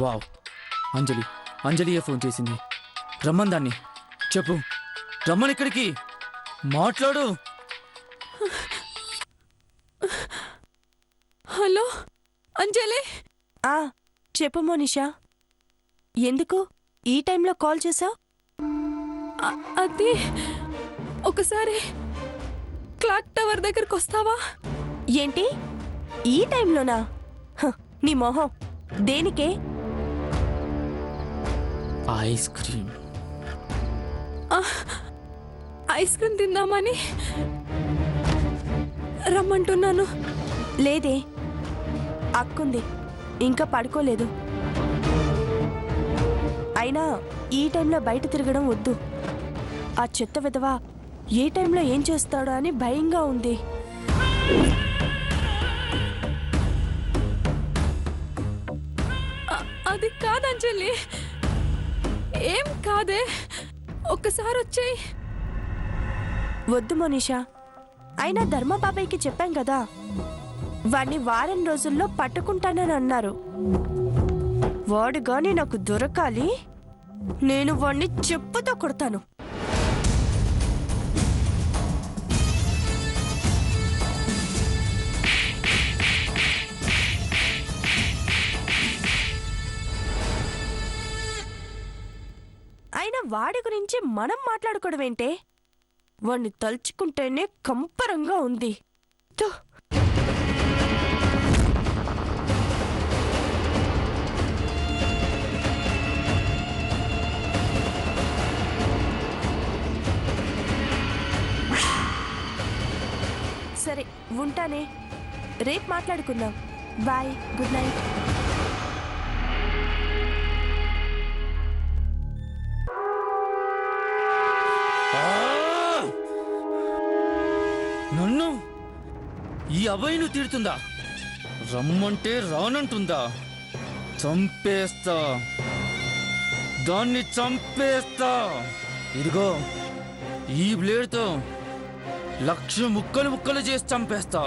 Wow, అంజలి అంజలియే phone చేసింది. రమ్మని దాన్ని చెప్పు, రమ్మని ఇక్కడికి మాట్లాడు. హలో అంజలి. చెప్పు మోనిషా, ఎందుకు ఈ టైంలో కాల్ చేసావు? అది ఒకసారి క్లాక్ టవర్ దగ్గరకు వస్తావా? ఏంటి ఈ టైంలోనా? నీ మొహం దేనికే? Ice cream. ఐస్ క్రీమ్ తిందామని రమ్మంటున్నాను. లేదే, అక్కుంది, ఇంకా పడుకోలేదు. అయినా ఈ టైంలో బయట తిరగడం వద్దు. ఆ చెత్త విధవ ఏ టైంలో ఏం చేస్తాడో అని భయంగా ఉంది. అది కాదంజలి, ఏం కాదే, ఒక్కసారి వచ్చేయి. వద్దు మోనిషా, అయినా ధర్మబాబాయ్కి చెప్పాం కదా, వాణ్ణి వారం రోజుల్లో పట్టుకుంటానని అన్నారు. వాడు గాని నాకు దొరకాలి, నేను వాణ్ణి చెప్పుతో కొడతాను. అయినా వాడి గురించి మనం మాట్లాడుకోవడం ఏంటే? వాణ్ణి తలుచుకుంటేనే కంపరంగా ఉంది. థు. సరే ఉంటానే, రేపు మాట్లాడుకుందాం. Bye, good night. నన్ను ఈ అబ్బాయిను తిడుతుందా? రమ్మంటే రానంటుందా? చంపేస్తా, దాన్ని చంపేస్తా. ఇదిగో ఈ బ్లేడ్తో 1,00,000 ముక్కలు ముక్కలు చేసి చంపేస్తా.